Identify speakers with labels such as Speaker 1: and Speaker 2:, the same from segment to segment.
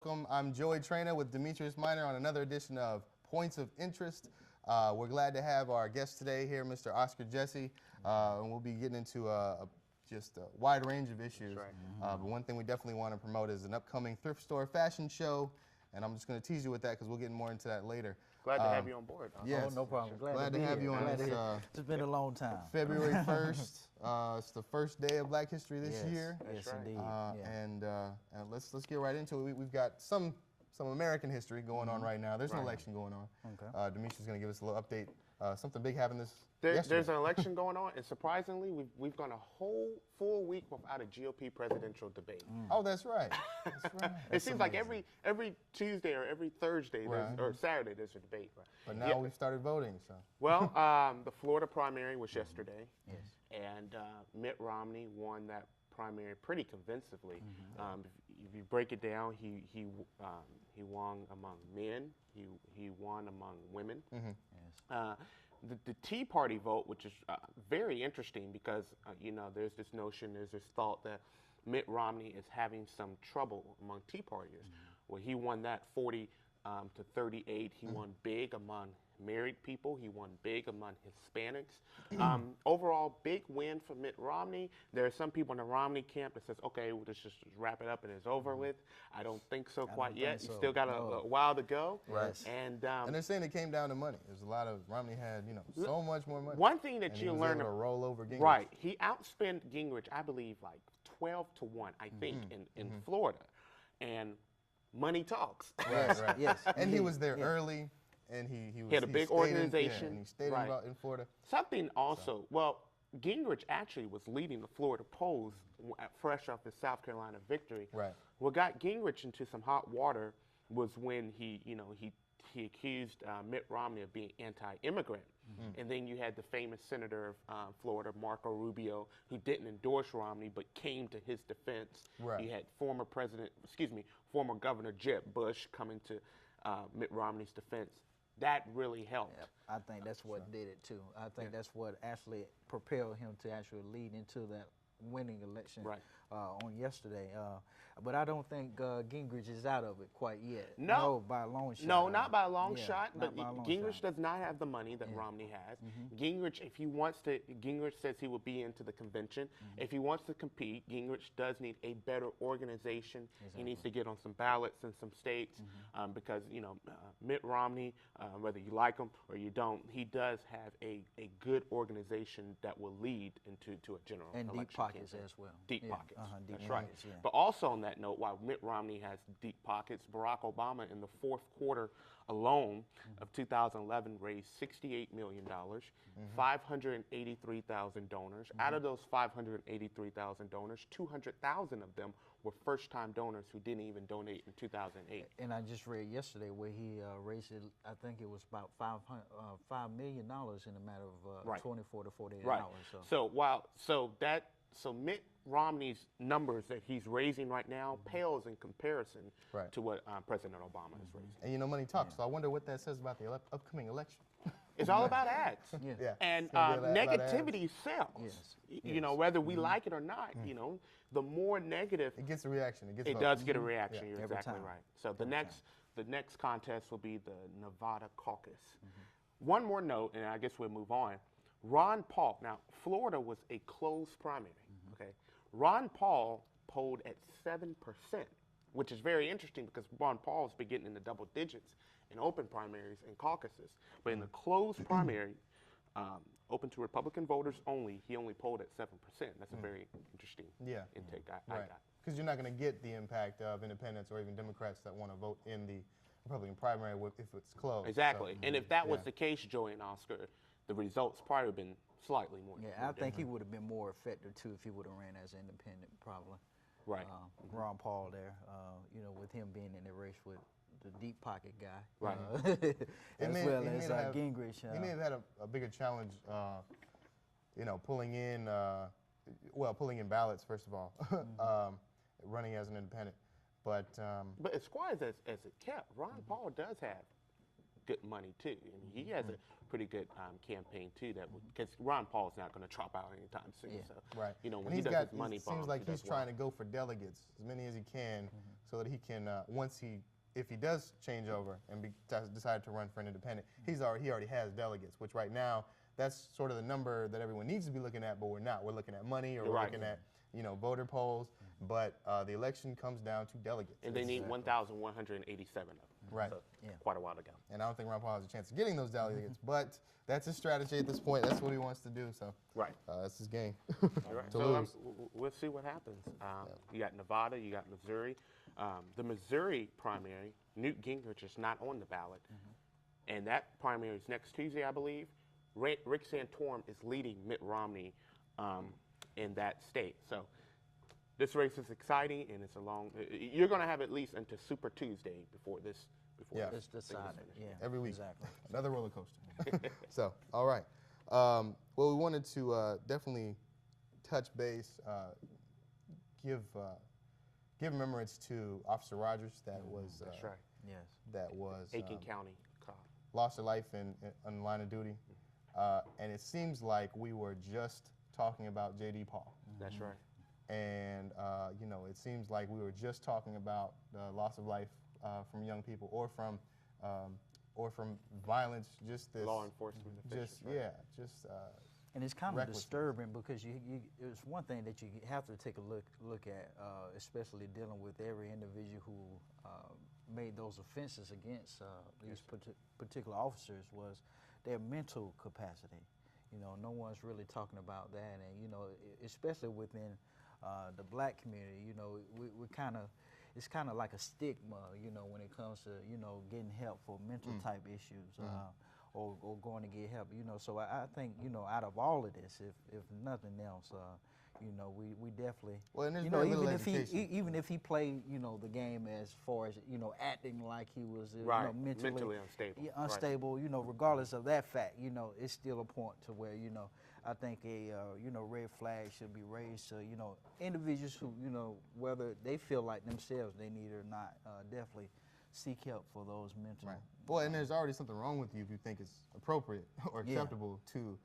Speaker 1: welcome. I'm Joey Trainer with Demetrius Minor on another edition of Points of Interest. We're glad to have our guest today here, Mr. Oscar Jesse, and we'll be getting into just a wide range of issues.
Speaker 2: That's
Speaker 1: right. But one thing we definitely want to promote is an upcoming thrift store fashion show, and I'm just going to tease you with that because we'll get more into that later.
Speaker 2: Glad to have you on board.
Speaker 1: Yes.
Speaker 3: Oh, no problem.
Speaker 1: Glad to have you on this.
Speaker 3: It's been a long time.
Speaker 1: February 1st. It's the first day of Black History this year.
Speaker 3: Yes,
Speaker 2: right.
Speaker 3: indeed.
Speaker 1: And let's get right into it. We've got some American history going on right now. There's an election going on.
Speaker 3: Okay.
Speaker 1: Demetrius is going to give us a little update. Something big happened
Speaker 2: There's an election going on, and surprisingly, we've gone a whole full week without a GOP presidential debate.
Speaker 1: Oh, that's right. That's right.
Speaker 2: It seems like every Tuesday or every Thursday or Saturday there's a debate. Right?
Speaker 1: But now we've started voting. So.
Speaker 2: Well, the Florida primary was yesterday, and Mitt Romney won that primary pretty convincingly. If you break it down, he won among men. He won among women. The Tea Party vote, which is very interesting because, there's this notion, there's this thought that Mitt Romney is having some trouble among Tea Partiers. Well, he won that 40 to 38. He won big among married people. He won big among Hispanics. Overall, big win for Mitt Romney. There are some people in the Romney camp that says, okay, we'll just wrap it up and it's over with. I don't think so quite yet. You still got a while to go.
Speaker 1: Right.
Speaker 2: And
Speaker 1: they're saying it came down to money. There's a lot of, Romney had, so much more money.
Speaker 2: One thing that you learn
Speaker 1: to roll over Gingrich.
Speaker 2: Right. He outspent Gingrich, I believe, like 12 to 1, I think, in Florida. And money talks.
Speaker 1: Right. Yes. And he was there early. And he
Speaker 2: had a big organization.
Speaker 1: And he stayed in Florida.
Speaker 2: Something also, Gingrich actually was leading the Florida polls fresh off his South Carolina victory.
Speaker 1: Right.
Speaker 2: What got Gingrich into some hot water was when he accused Mitt Romney of being anti-immigrant. And then you had the famous senator of Florida, Marco Rubio, who didn't endorse Romney but came to his defense.
Speaker 1: Right.
Speaker 2: You had former Governor Jeb Bush coming to Mitt Romney's defense. That really helped.
Speaker 3: Yeah, I think that's what did it too. I think that's what actually propelled him to actually lead into that winning election on yesterday. But I don't think Gingrich is out of it quite yet. No, by a long shot.
Speaker 2: No, not by a long shot. But
Speaker 3: Gingrich
Speaker 2: does not have the money that Romney has. Gingrich, if he wants to, Gingrich says he will be into the convention. If he wants to compete, Gingrich does need a better organization. He needs to get on some ballots in some states because, Mitt Romney, whether you like him or you don't, he does have a good organization that will lead into a general election.
Speaker 3: And deep pockets
Speaker 2: campaign.
Speaker 3: as well.
Speaker 2: Deep pockets.
Speaker 3: Deep
Speaker 2: That's
Speaker 3: pockets,
Speaker 2: right. But also on that note, while Mitt Romney has deep pockets, Barack Obama in the fourth quarter alone of 2011 raised $68 million, 583,000 donors. Out of those 583,000 donors, 200,000 of them were first-time donors who didn't even donate in 2008.
Speaker 3: And I just read yesterday where he raised it, I think it was about $5 million in a matter of 24 to 48 hours.
Speaker 2: So Mitt Romney's numbers that he's raising right now pales in comparison to what President Obama is raising.
Speaker 1: And money talks. So I wonder what that says about the upcoming election.
Speaker 2: It's all about ads. And negativity sells. Whether we like it or not, the more negative.
Speaker 1: It gets a reaction.
Speaker 2: It does get a reaction. You're
Speaker 3: Every
Speaker 2: exactly
Speaker 3: time.
Speaker 2: right. So the next contest will be the Nevada caucus. One more note, and I guess we'll move on. Ron Paul. Now, Florida was a closed primary. Okay. Ron Paul polled at 7%, which is very interesting because Ron Paul's been getting in the double digits in open primaries and caucuses. But in the closed primary, open to Republican voters only, he only polled at 7%. That's a very interesting intake I got.
Speaker 1: Because you're not going to get the impact of independents or even Democrats that want to vote in the Republican primary if it's closed.
Speaker 2: Exactly. And if that was the case, Joey and Oscar, the results probably would have been slightly more.
Speaker 3: I think he would have been more effective too if he would have ran as an independent, probably.
Speaker 2: Right.
Speaker 3: Ron Paul there, with him being in the race with the deep pocket guy.
Speaker 2: Right.
Speaker 3: As well as Gingrich.
Speaker 1: He may have had a bigger challenge, pulling in ballots, first of all, running as an independent. But
Speaker 2: as far as it kept, Ron Paul does have good money too. I mean, he has a pretty good campaign too. Because Ron Paul's not going to drop out anytime soon. So
Speaker 1: right.
Speaker 2: when
Speaker 1: and
Speaker 2: he does his money
Speaker 1: it seems
Speaker 2: bombs,
Speaker 1: like he's trying to go for delegates, as many as he can, so that he can, if he does change over and decide to run for an independent, he already has delegates, which right now, that's sort of the number that everyone needs to be looking at, but we're not. We're looking at money, or we're looking at, voter polls, but the election comes down to delegates.
Speaker 2: And they need 1,187 of them.
Speaker 1: Right.
Speaker 2: So quite a while to go.
Speaker 1: And I don't think Ron Paul has a chance of getting those delegates, but that's his strategy at this point. That's what he wants to do. So that's his game.
Speaker 2: All right.
Speaker 1: to
Speaker 2: So
Speaker 1: lose.
Speaker 2: we'll see what happens. You got Nevada, you got Missouri. The Missouri primary, Newt Gingrich is not on the ballot, and that primary is next Tuesday, I believe. Rick Santorum is leading Mitt Romney in that state. So this race is exciting, and it's a long. You're going to have at least until Super Tuesday before this.
Speaker 3: It's decided. Yeah,
Speaker 1: every week.
Speaker 3: Exactly.
Speaker 1: Another roller coaster. So, all right. Well, we wanted to definitely touch base, give remembrance to Officer Rogers. That was
Speaker 2: That's right.
Speaker 3: Yes.
Speaker 1: That was
Speaker 2: Aiken County cop.
Speaker 1: Lost her life in line of duty, and it seems like we were just talking about J.D. Paul.
Speaker 2: That's right.
Speaker 1: And it seems like we were just talking about the loss of life from young people, or from violence. Just this
Speaker 2: law enforcement officials.
Speaker 1: And
Speaker 3: it's kind of disturbing, because it's one thing that you have to take a look at, especially dealing with every individual who made those offenses against these particular officers, was their mental capacity. No one's really talking about that, and especially within the black community, we kind of, it's kind of like a stigma, when it comes to, getting help for mental type issues, or going to get help, So I think, out of all of this, if nothing else, we definitely, even if he played, the game as far as, acting like he was, mentally unstable, regardless of that fact, it's still a point to where, I think a red flag should be raised to individuals who whether they feel like themselves they need it or not, definitely seek help for those mental.
Speaker 1: Right. Well, and there's already something wrong with you if you think it's appropriate or acceptable to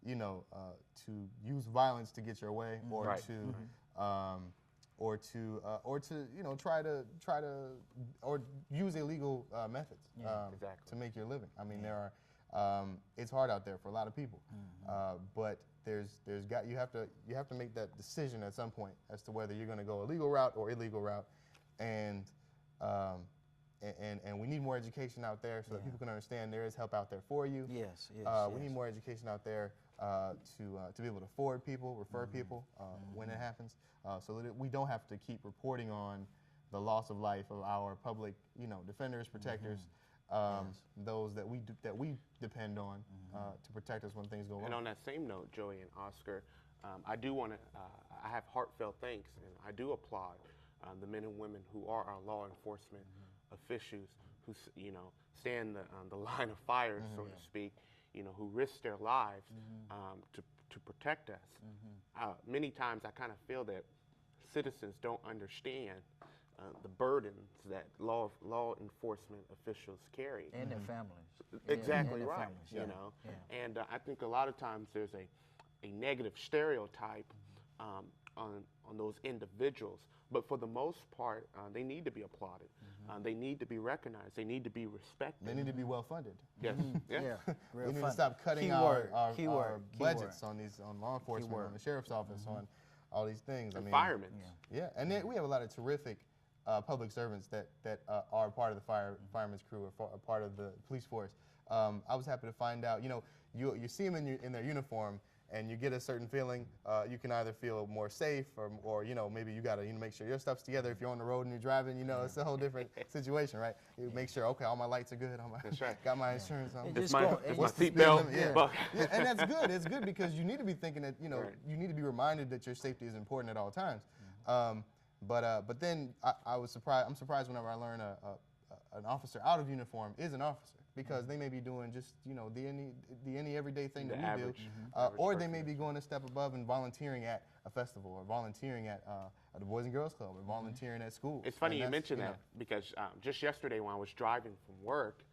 Speaker 1: to use violence to get your way, or try to or use illegal methods to make your living. I mean, there are. It's hard out there for a lot of people, but you have to make that decision at some point as to whether you're going to go a legal route or illegal route, and we need more education out there so that people can understand there is help out there for you.
Speaker 3: Yes.
Speaker 1: We need more education out there to be able to forward people, refer people when it happens, so that we don't have to keep reporting on the loss of life of our public, defenders, protectors. Those that we depend on to protect us when things go wrong.
Speaker 2: And on that same note, Joey and Oscar, I do want to. I have heartfelt thanks, and I do applaud the men and women who are our law enforcement officials, who stand the line of fire, so to speak. Who risk their lives to protect us. Many times, I kind of feel that citizens don't understand the burdens that law enforcement officials carry,
Speaker 3: and their families.
Speaker 2: Exactly
Speaker 3: and
Speaker 2: right.
Speaker 3: Families,
Speaker 2: And I think a lot of times there's a negative stereotype on those individuals, but for the most part, they need to be applauded. They need to be recognized. They need to be respected.
Speaker 1: They need to be well funded.
Speaker 2: Yes.
Speaker 1: We need to stop cutting our budgets on law enforcement, on the sheriff's office, on all these things.
Speaker 2: And firemen.
Speaker 1: And we have a lot of terrific public servants that are part of the firemen's crew, or part of the police force. I was happy to find out, you see them in their uniform, and you get a certain feeling. You can either feel more safe, or maybe you gotta make sure your stuff's together. If you're on the road and you're driving, it's a whole different situation, right? You make sure, okay, all my lights are good.
Speaker 2: That's right.
Speaker 1: Got my insurance on.
Speaker 2: It's my seatbelt.
Speaker 1: And that's good. It's good because you need to be thinking that you need to be reminded that your safety is important at all times. But then I'm surprised whenever I learn an officer out of uniform is an officer, because they may be doing just the everyday thing that we do, or they may be going a step above and volunteering at a festival, or volunteering at the Boys and Girls Club, or volunteering at school.
Speaker 2: It's funny you mention that, because just yesterday when I was driving from work,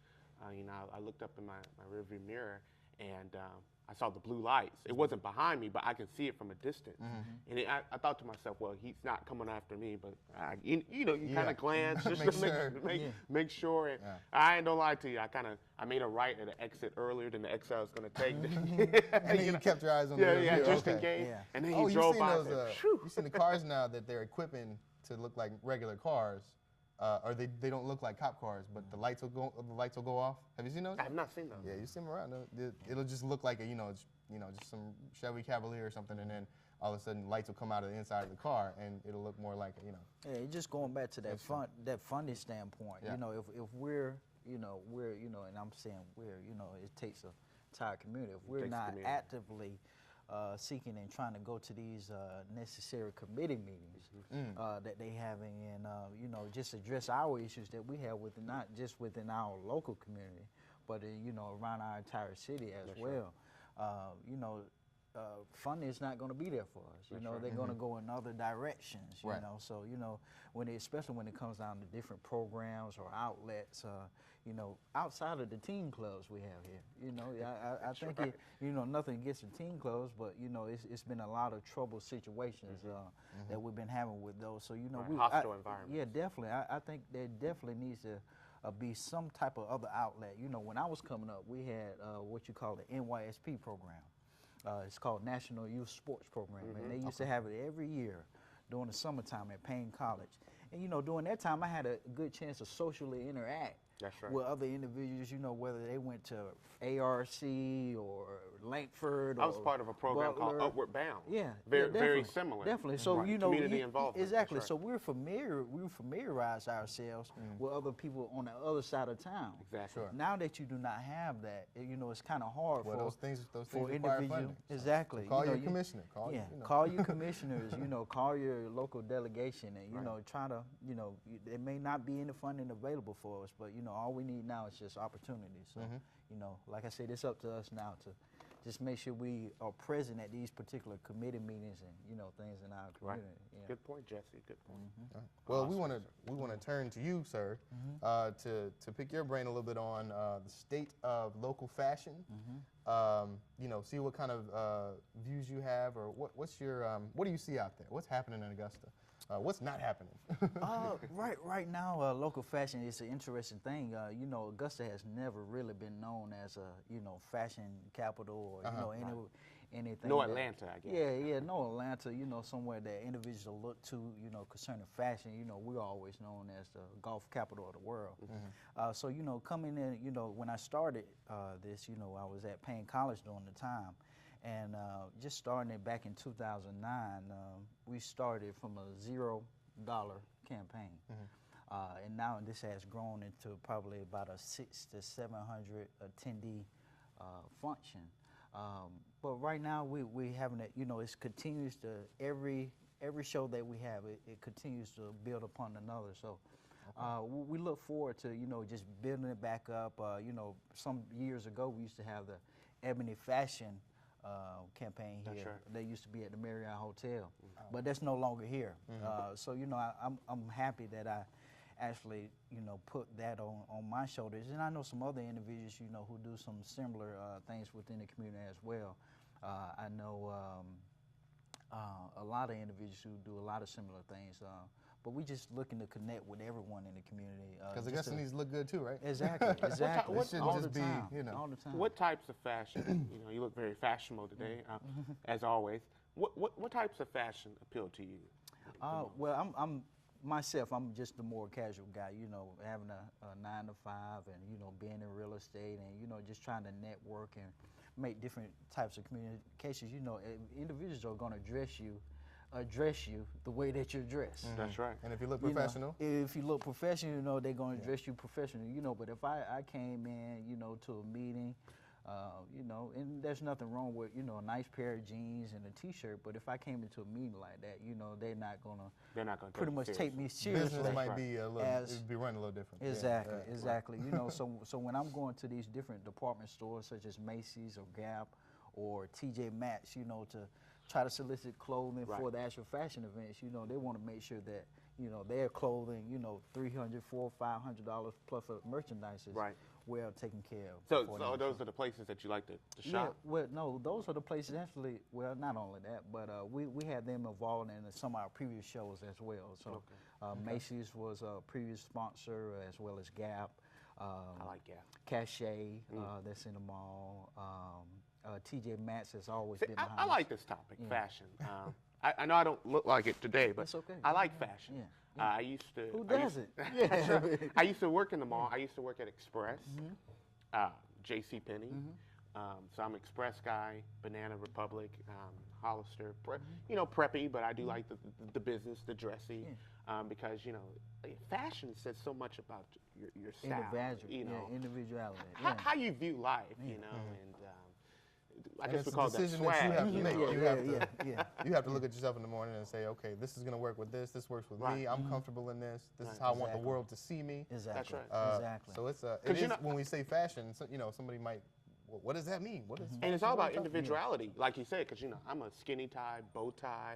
Speaker 2: I looked up in my rearview mirror, and I saw the blue lights. It wasn't behind me, but I can see it from a distance. And I thought to myself, well, he's not coming after me, but you kind of glance just to make sure. And I ain't gonna lie to you, I made a right at an exit earlier than the exit I was gonna take.
Speaker 1: And then you kept your eyes on the rear view.
Speaker 2: Just in case.
Speaker 3: Yeah.
Speaker 2: And then he drove by.
Speaker 1: You've seen the cars now that they're equipping to look like regular cars. Or they don't look like cop cars, but the lights will go off. Have you seen those?
Speaker 2: I have not seen those.
Speaker 1: Yeah, you see them around. It'll just look like a just some Chevy Cavalier or something, and then all of a sudden lights will come out of the inside of the car, and it'll look more like
Speaker 3: Yeah, just going back to that funding standpoint.
Speaker 1: Yeah.
Speaker 3: If we're and I'm saying it takes a entire community. If we're not actively seeking and trying to go to these necessary committee meetings that they having, and just address our issues that we have within, not just within our local community, but around our entire city as well. Funding is not going to be there for us. They're going to go in other directions. So especially when it comes down to different programs or outlets. Outside of the teen clubs we have here. I think nothing against the teen clubs, but it's been a lot of trouble situations that we've been having with those. So
Speaker 2: hostile environment.
Speaker 3: Yeah, definitely. I think there definitely needs to be some type of other outlet. When I was coming up, we had what you call the NYSP program. It's called National Youth Sports Program, and they used to have it every year during the summertime at Payne College. And during that time, I had a good chance to socially interact with other individuals. Whether they went to ARC or Lankford.
Speaker 2: I was part of a program called Upward Bound.
Speaker 3: Yeah,
Speaker 2: very similar.
Speaker 3: Definitely. So
Speaker 2: community involvement.
Speaker 3: Exactly. So we familiarize ourselves with other people on the other side of town.
Speaker 2: Exactly.
Speaker 1: Sure.
Speaker 3: Now that you do not have that, it's kind of hard for
Speaker 1: those things
Speaker 3: for
Speaker 1: require
Speaker 3: individuals.
Speaker 1: funding.
Speaker 3: Exactly.
Speaker 1: Call your commissioner.
Speaker 3: Call your commissioners. Call your local delegation, and try to there may not be any funding available for us, but all we need now is just opportunities. So like I said, it's up to us now to just make sure we are present at these particular committee meetings and things in our community.
Speaker 2: Right. Yeah. Good point, Jesse. Good point.
Speaker 1: Well, we want to turn to you, sir, to pick your brain a little bit on the state of local fashion. See what kind of views you have, or what do you see out there? What's happening in Augusta? What's not happening?
Speaker 3: Right now, local fashion is an interesting thing. Augusta has never really been known as a fashion capital or anything.
Speaker 2: No Atlanta, I guess.
Speaker 3: Yeah, no Atlanta. Somewhere that individuals look to. Concerning fashion. We're always known as the golf capital of the world. So coming in, when I started this, I was at Payne College during the time. And just starting it back in 2009, we started from a $0 campaign. And now this has grown into probably about a 600 to 700 attendee function. But right now we having it, it continues to, every show that we have, it continues to build upon another. So we look forward to, just building it back up. Some years ago we used to have the Ebony Fashion campaign here.
Speaker 2: That's right.
Speaker 3: They used to be at the Marriott Hotel, but that's no longer here. So I'm happy that I actually put that on my shoulders, and I know some other individuals who do some similar things within the community as well. I know a lot of individuals who do a lot of similar things. But we just looking to connect with everyone in the community.
Speaker 1: Because Augusta needs to look good too, right?
Speaker 3: Exactly.
Speaker 1: It shouldn't just be,
Speaker 3: all the time.
Speaker 2: What types of fashion? You look very fashionable today, as always. What types of fashion appeal to you?
Speaker 3: Well, I'm myself. I'm just a more casual guy. Having a 9 to 5, and being in real estate, and just trying to network and make different types of communications. Individuals are going to address you the way that you're dressed.
Speaker 2: That's right.
Speaker 1: And if you look professional?
Speaker 3: If you look professional, they're going to dress you professionally. But if I came in, to a meeting, and there's nothing wrong with, a nice pair of jeans and a T-shirt, but if I came into a meeting like that, they're not going to pretty much take me seriously.
Speaker 1: Business might be a little, it'd be running a little different.
Speaker 3: Exactly. So when I'm going to these different department stores such as Macy's or Gap or TJ Maxx, try to solicit clothing for the actual fashion events, you know, they want to make sure that, you know, their clothing, you know, $300, $400, $500 plus of merchandise is well taken care of.
Speaker 2: So those are the places that you like to shop?
Speaker 3: Yeah, well, no, those are the places actually, well, not only that, but we had them involved in some of our previous shows as well. So Macy's was a previous sponsor, as well as Gap.
Speaker 2: I like Gap.
Speaker 3: Cachet, that's in the mall. TJ Maxx has always been behind
Speaker 2: I like this topic, fashion. I know I don't look like it today, but I like fashion. I used to.
Speaker 3: Who doesn't?
Speaker 2: I used to work in the mall. I used to work at Express, J.C. Penney. So I'm Express guy, Banana Republic, Hollister. You know, preppy, but I do like the business, the dressy, because you know, fashion says so much about your style.
Speaker 3: Individuality.
Speaker 2: How you view life, you know, and. I guess we call that
Speaker 1: decision
Speaker 2: swag.
Speaker 1: that you have to make. You have to look at yourself in the morning and say, okay, this is going to work with this. This works with me. I'm comfortable in this. This is how I want the world to see me.
Speaker 3: Exactly.
Speaker 2: That's right.
Speaker 3: Exactly.
Speaker 1: So it's it is, when we say fashion, so, you know, somebody might. Well, what does that mean? What is?
Speaker 2: And it's all about individuality, like you said, because you know I'm a skinny tie, bow tie.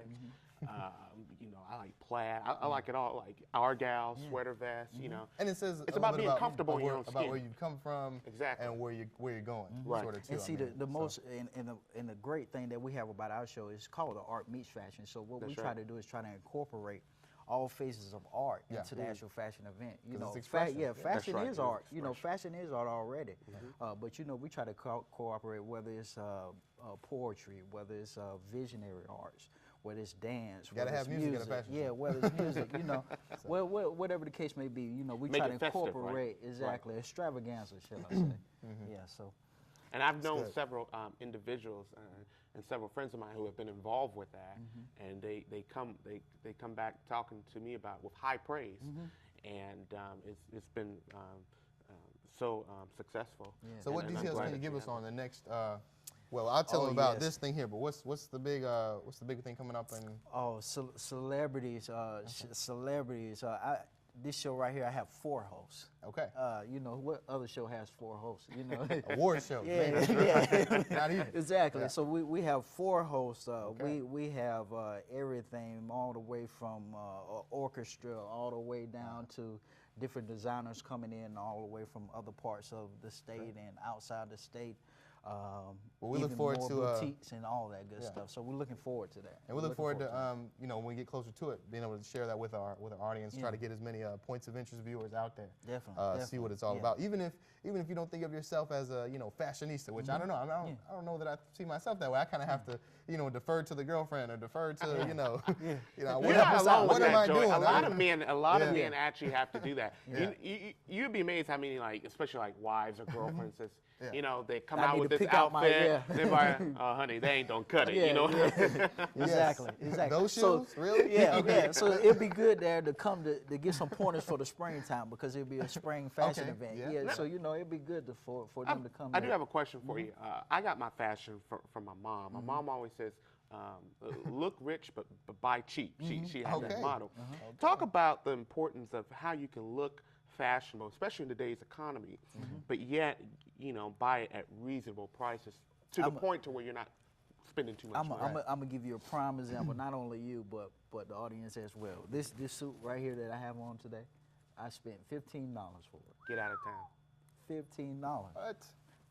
Speaker 2: You know, I like plaid. I like it all, like argyle, sweater vest. You know,
Speaker 1: and it says
Speaker 2: it's about being comfortable in your own skin.
Speaker 1: About where you come from,
Speaker 2: exactly,
Speaker 1: and where you're going.
Speaker 2: Right.
Speaker 1: Sort of too,
Speaker 3: and see, the most and the great thing that we have about our show is called the Art Meets Fashion. So what we try to do is try to incorporate all phases of art into the actual fashion event. You know, fashion is art. You know, fashion is art already. But you know, we try to cooperate, whether it's poetry, whether it's visionary arts, whether it's dance, whether it's music, whether it's music, you know, well, whatever the case may be, you know, we try to incorporate extravaganza, shall I say? So.
Speaker 2: And I've known several individuals and several friends of mine who have been involved with that, and they come back talking to me about with high praise, and it's been so successful.
Speaker 1: So what details can you give us on the next? Well, I'll tell them about this thing here, but what's the big thing coming up in?
Speaker 3: Celebrities, celebrities. This show right here, I have 4 hosts.
Speaker 1: Okay.
Speaker 3: You know, what other show has 4 hosts? You know,
Speaker 1: award show. Not even.
Speaker 3: Exactly. So we have 4 hosts. We have everything all the way from orchestra all the way down to different designers coming in all the way from other parts of the state and outside the state.
Speaker 1: Well, we look forward to
Speaker 3: boutiques and all that good stuff. So we're looking forward to that.
Speaker 1: And we look forward to you know, when we get closer to it, being able to share that with our audience, try to get as many points of interest viewers out there.
Speaker 3: Definitely.
Speaker 1: See what it's all about. Even if you don't think of yourself as a fashionista, which I don't know. I don't know that I see myself that way. I kind of have to defer to the girlfriend or defer to what am I doing?
Speaker 2: A lot of men actually have to do that. You'd be amazed how many, like, especially like wives or girlfriends, you know, they come out with this outfit. They're like, oh, honey, they ain't gonna cut it, you know?
Speaker 3: Exactly.
Speaker 1: Those shoes, really?
Speaker 3: Yeah. So it'd be good there to come to get some pointers for the springtime, because it'll be a spring fashion event. So it'd be good for them to come.
Speaker 2: I do have a question for you. I got my fashion from my mom. My mom always says, look rich but buy cheap. She has that motto. Talk about the importance of how you can look fashionable, especially in today's economy, but yet buy it at reasonable prices to the point to where you're not spending too much money.
Speaker 3: I'm gonna give you a prime example, not only you but the audience as well. This suit right here that I have on today, I spent $15 for it.
Speaker 2: Get out of town.
Speaker 3: $15.
Speaker 1: What?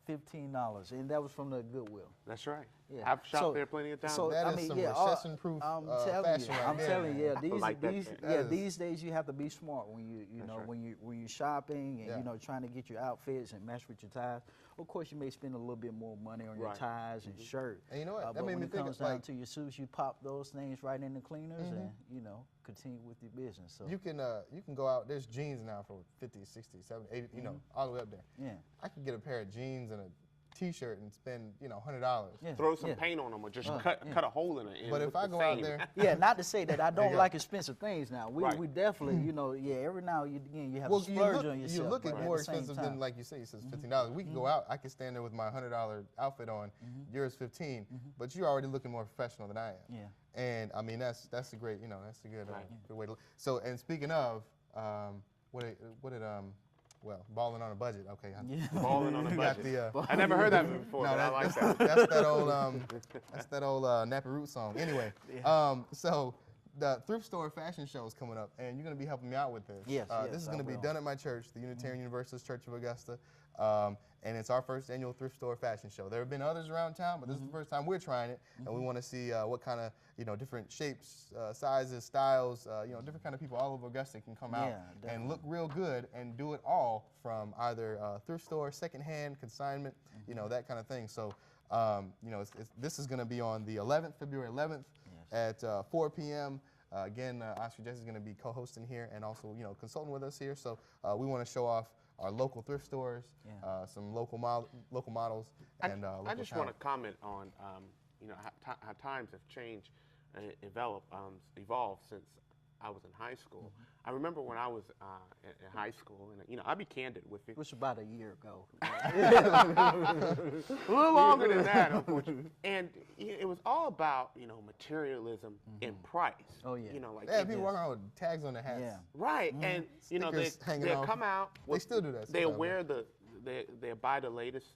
Speaker 3: $15, and that was from the Goodwill.
Speaker 2: That's right. Yeah. I've shopped there plenty of times.
Speaker 3: So
Speaker 1: that is some recession-proof fashion.
Speaker 3: I'm telling you,
Speaker 2: these
Speaker 3: days you have to be smart when when you're shopping and trying to get your outfits and match with your ties. Of course, you may spend a little bit more money on your ties and shirt.
Speaker 1: And you know what?
Speaker 3: But when it comes down to your suits, you pop those things right in the cleaners and continue with your business. So
Speaker 1: you can go out. There's jeans now for 50, 60, 70, 80, all the way up there.
Speaker 3: Yeah.
Speaker 1: I could get a pair of jeans and a T-shirt and spend $100.
Speaker 2: Throw some paint on them, or just cut a hole in it.
Speaker 1: But if I go out there,
Speaker 3: not to say that I don't like expensive things. Now we definitely every now and again you have to splurge on yourself.
Speaker 1: You look at more expensive than, like you say, it says $15. We can go out. I can stand there with my $100 outfit on. Yours $15, but you're already looking more professional than I am.
Speaker 3: Yeah.
Speaker 1: And I mean that's a great that's a good good way to look. So, and speaking of what did well, balling on a budget. Okay.
Speaker 2: Balling on a
Speaker 1: You got
Speaker 2: budget.
Speaker 1: the,
Speaker 2: I never heard that before, but I like that.
Speaker 1: that's that old Nappy Root song. Anyway, so the thrift store fashion show is coming up, and you're going to be helping me out with this.
Speaker 3: Yes,
Speaker 1: this is
Speaker 3: I
Speaker 1: going to be
Speaker 3: will.
Speaker 1: done at my church, the Unitarian Universalist Church of Augusta, and it's our first annual thrift store fashion show. There have been others around town, but this is the first time we're trying it, and we want to see what kind of different shapes, sizes, styles, different kind of people all over Augusta can come out and look real good and do it all from either thrift store, secondhand, consignment, that kind of thing. So. This is going to be on the 11th, February 11th at 4 p.m. Again, Oscar Jesse is going to be co-hosting here and also, consulting with us here. So we want to show off our local thrift stores, some local models, and local
Speaker 2: I just want to comment on, how times have changed and evolved since I was in high school. I remember when I was in high school, and I'll be candid with you.
Speaker 3: Which was about a year ago.
Speaker 2: A little longer than that, unfortunately. And it was all about materialism and price.
Speaker 3: Oh yeah.
Speaker 1: People walking around with tags on their hats.
Speaker 3: Yeah.
Speaker 2: Right, and they'll come out.
Speaker 1: They still do that.
Speaker 2: They'll wear they buy the latest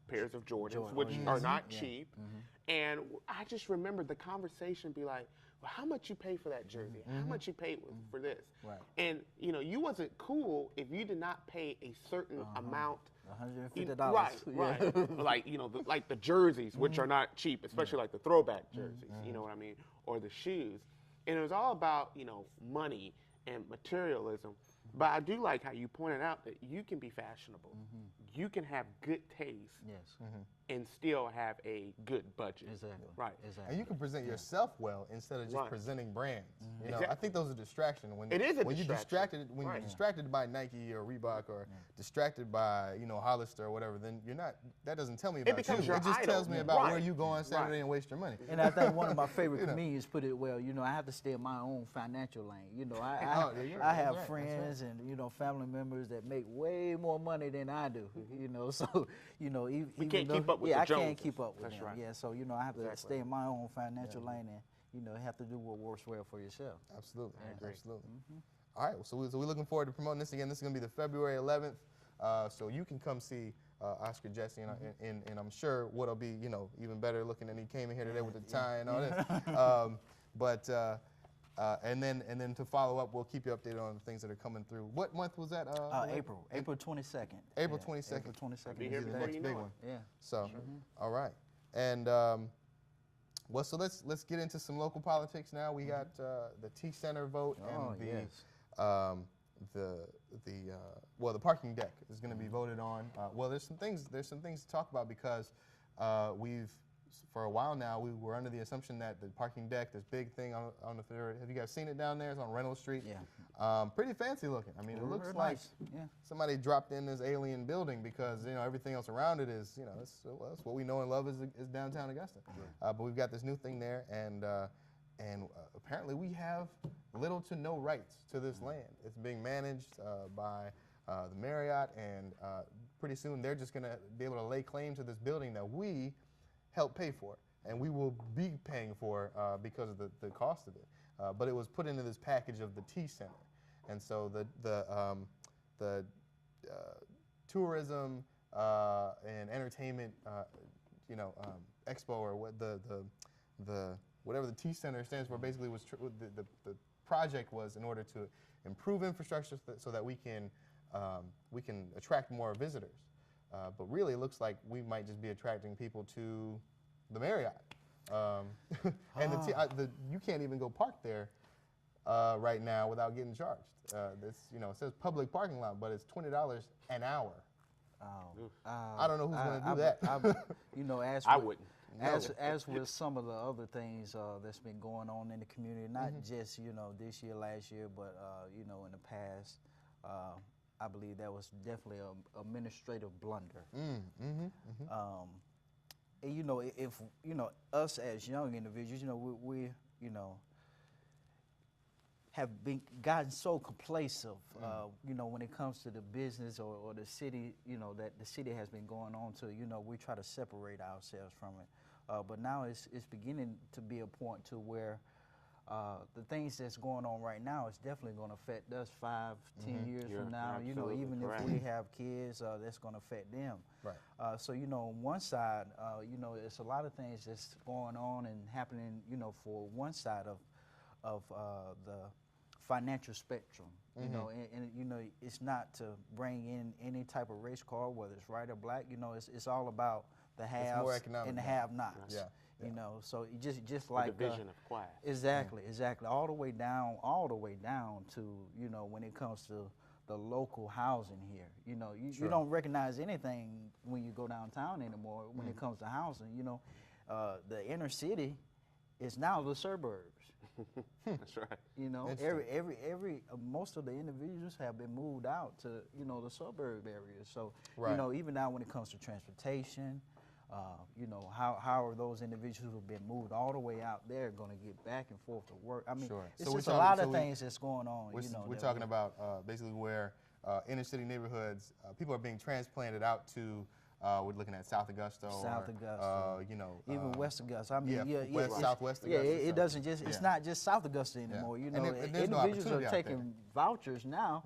Speaker 2: pairs of Jordans, which are not cheap. And I just remember the conversation be like, well, how much you pay for that jersey? How much you pay for this?
Speaker 3: Right.
Speaker 2: And you wasn't cool if you did not pay a certain amount.
Speaker 3: $150.
Speaker 2: Right. Like the jerseys, which are not cheap, especially like the throwback jerseys. You know what I mean? Or the shoes. And it was all about money and materialism. But I do like how you pointed out that you can be fashionable. You can have good taste.
Speaker 3: Yes.
Speaker 2: And still have a good budget.
Speaker 3: Exactly.
Speaker 2: Right.
Speaker 3: Exactly.
Speaker 1: And you can present yourself well instead of just presenting brands.
Speaker 2: Exactly.
Speaker 1: I think those are distractions. When
Speaker 2: it is a
Speaker 1: when
Speaker 2: distraction.
Speaker 1: You're distracted by Nike or Reebok or distracted by Hollister or whatever, then you're not. That doesn't tell me about you.
Speaker 2: becomes your
Speaker 1: It just
Speaker 2: idol.
Speaker 1: tells me about where you go on Saturday and waste your money.
Speaker 3: And I think one of my favorite comedians put it well. I have to stay in my own financial lane. I have friends and family members that make way more money than I do. So even
Speaker 2: We can't
Speaker 3: though,
Speaker 2: keep up with the
Speaker 3: I
Speaker 2: Joneses.
Speaker 3: can't keep up with
Speaker 2: That's
Speaker 3: them.
Speaker 2: right.
Speaker 3: Yeah, so I have to stay in my own financial lane and have to do what works well for yourself.
Speaker 1: Absolutely.
Speaker 2: I agree.
Speaker 1: Absolutely. All right. So we're looking forward to promoting this again. This is going to be the February 11th. So you can come see Oscar Jesse, and I'm sure what'll be even better looking than he came in here today with the tie and all this. And then to follow up, we'll keep you updated on the things that are coming through. What month was that?
Speaker 3: April 22nd.
Speaker 1: April 22nd.
Speaker 3: April 22nd.
Speaker 2: Be here
Speaker 1: is the
Speaker 2: before
Speaker 1: next
Speaker 2: you
Speaker 1: big
Speaker 2: know it.
Speaker 1: one.
Speaker 3: Yeah.
Speaker 1: So, all right. And so let's get into some local politics now. We got the T Center vote and the parking deck is going to be voted on. There's some things to talk about because for a while now, we were under the assumption that the parking deck, this big thing on the third, have you guys seen it down there? It's on Reynolds Street.
Speaker 3: Yeah.
Speaker 1: Pretty fancy looking. I mean, it looks like somebody dropped in this alien building because everything else around it is it's what we know and love is downtown Augusta. But we've got this new thing there, and apparently we have little to no rights to this land. It's being managed by the Marriott, and pretty soon they're just going to be able to lay claim to this building that we help pay for, and we will be paying for because of the cost of it. But it was put into this package of the T Center, and so the tourism and entertainment, expo or what the whatever the T Center stands for basically was the project was in order to improve infrastructure so that we can attract more visitors. But really, it looks like we might just be attracting people to the Marriott. And you can't even go park there right now without getting charged. It says public parking lot, but it's $20 an hour. I don't know who's going to do that.
Speaker 2: I wouldn't.
Speaker 3: As with some of the other things that's been going on in the community, not just this year, last year, but in the past. I believe that was definitely an administrative blunder. And if us as young individuals, we have gotten so complacent, when it comes to the business or the city, that the city has been going on to, we try to separate ourselves from it. But now it's beginning to be a point to where the things that's going on right now is definitely going to affect us 5, 10 years
Speaker 2: You're
Speaker 3: from now. You know,
Speaker 2: absolutely
Speaker 3: even
Speaker 2: correct.
Speaker 3: if we have kids, that's going to affect them.
Speaker 1: Right.
Speaker 3: So, you know, on one side, you know, it's a lot of things that's going on and happening, you know, for one side of the financial spectrum. You know, and you know, it's not to bring in any type of race card, whether it's right or black. You know, it's all about the haves and the have-nots.
Speaker 1: Yeah.
Speaker 3: You know, so just like
Speaker 2: the division of class.
Speaker 3: Exactly, all the way down to, you know, when it comes to the local housing here. You know, you don't recognize anything when you go downtown anymore when it comes to housing. You know, the inner city is now the suburbs.
Speaker 2: That's right.
Speaker 3: You know, most of the individuals have been moved out to, you know, the suburb areas. So, you know, even now when it comes to transportation, you know, how are those individuals who have been moved all the way out there going to get back and forth to work? I mean, it's just a lot of things that's going on.
Speaker 1: We're,
Speaker 3: you know,
Speaker 1: we're talking about basically where inner city neighborhoods, people are being transplanted out to. We're looking at South Augusta, you know,
Speaker 3: even West Augusta. I mean,
Speaker 1: Southwest Augusta.
Speaker 3: It doesn't just. It's not just South Augusta anymore. You know,
Speaker 1: and
Speaker 3: individuals are taking vouchers now.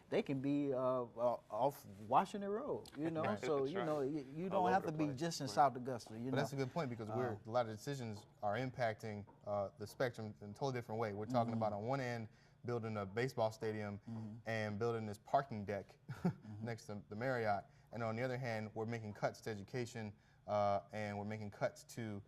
Speaker 3: They can be off Washington Road. You know, so you know, you don't have to be just in South Augusta. You know,
Speaker 1: but that's a good point because a lot of decisions are impacting the spectrum in a totally different way. We're talking about on one end, building a baseball stadium and building this parking deck next to the Marriott. And on the other hand, we're making cuts to education, and we're making cuts to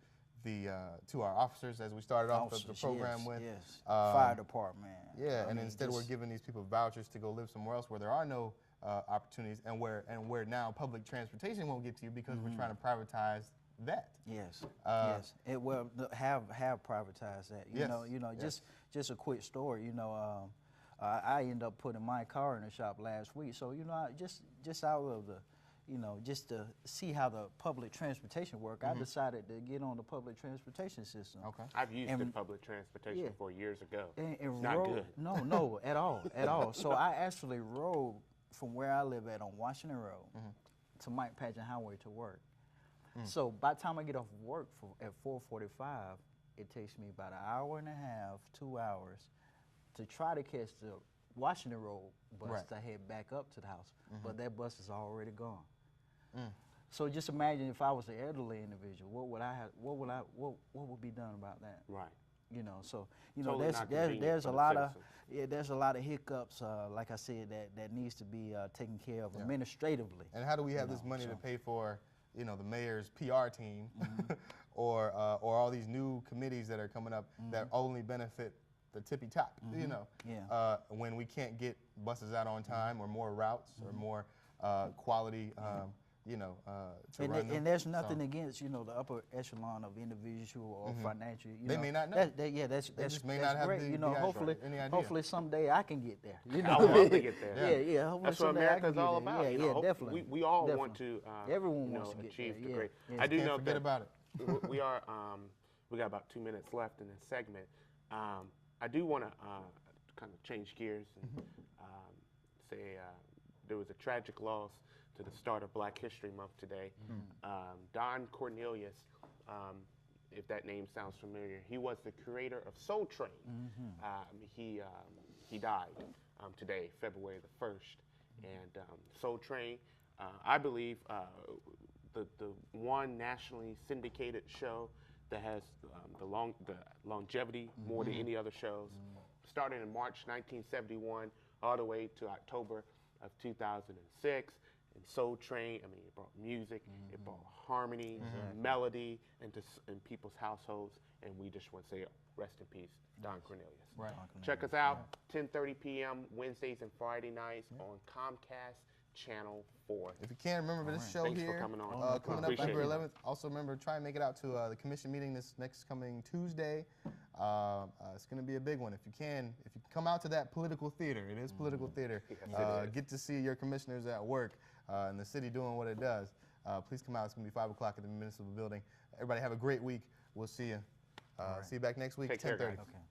Speaker 1: our officers, as we started off the program with.
Speaker 3: Yes, fire department.
Speaker 1: Yeah, and instead we're giving these people vouchers to go live somewhere else where there are no opportunities, and where now public transportation won't get to you because we're trying to privatize that.
Speaker 3: Yes, it will have privatized that. You know, just a quick story. You know, I ended up putting my car in the shop last week. So, you know, just out of the, you know, just to see how the public transportation work, I decided to get on the public transportation system.
Speaker 1: Okay.
Speaker 2: I've used the public transportation for years ago.
Speaker 3: And
Speaker 2: not good.
Speaker 3: No, at all. So I actually rode from where I live at on Washington Road to Mike Patchen Highway to work. So by the time I get off work at 4:45, it takes me about an hour and a half, 2 hours to try to catch the Washington Road bus to head back up to the house, but that bus is already gone. So just imagine if I was an elderly individual, what would be done about that?
Speaker 2: Right.
Speaker 3: You know, so you know
Speaker 2: Totally
Speaker 3: there's a lot of hiccups, like I said, that needs to be taken care of administratively.
Speaker 1: And how do we have this money to pay for, you know, the mayor's PR team, or all these new committees that are coming up that only benefit the tippy top, you know, when we can't get buses out on time or more routes or more quality, you know, to run them.
Speaker 3: And there's nothing against, you know, the upper echelon of individual or financial.
Speaker 1: They may not know.
Speaker 3: That's
Speaker 1: just may not have
Speaker 3: great. You know, hopefully someday I can get there. You know,
Speaker 2: I would love to get there.
Speaker 3: Yeah. Hopefully
Speaker 2: that's what
Speaker 3: someday I can
Speaker 2: America's
Speaker 3: get
Speaker 2: all
Speaker 3: there.
Speaker 2: about.
Speaker 3: Yeah, definitely.
Speaker 2: We all want to.
Speaker 3: Everyone
Speaker 2: you
Speaker 3: wants
Speaker 2: know,
Speaker 3: to get
Speaker 2: achieve
Speaker 3: there.
Speaker 2: the great.
Speaker 3: Yeah.
Speaker 2: I do know
Speaker 1: forget
Speaker 2: that
Speaker 1: about it.
Speaker 2: we are. We got about 2 minutes left in this segment. I do want to kind of change gears and say there was a tragic loss to the start of Black History Month today. Don Cornelius, if that name sounds familiar, he was the creator of Soul Train. He died today, February the 1st. And Soul Train, I believe, the one nationally syndicated show that has the longevity more than any other shows. Started in March 1971 all the way to October of 2006. And Soul Train, I mean, it brought music, it brought harmony, melody into people's households, and we just want to say rest in peace, Don Cornelius.
Speaker 3: Right.
Speaker 2: Check us out 10:30 p.m. Wednesdays and Friday nights on Comcast Channel 4.
Speaker 1: If you can't remember this show
Speaker 2: Thanks
Speaker 1: here,
Speaker 2: for coming on.
Speaker 1: coming up November 11th, also remember, try and make it out to the commission meeting this next coming Tuesday. It's going to be a big one. If you come out to that political theater, it is political theater, get to see your commissioners at work and the city doing what it does. Please come out. It's going to be 5 o'clock at the municipal building. Everybody have a great week. We'll see you. See you back next week, 10:30.
Speaker 2: Take care, guys.
Speaker 3: Okay.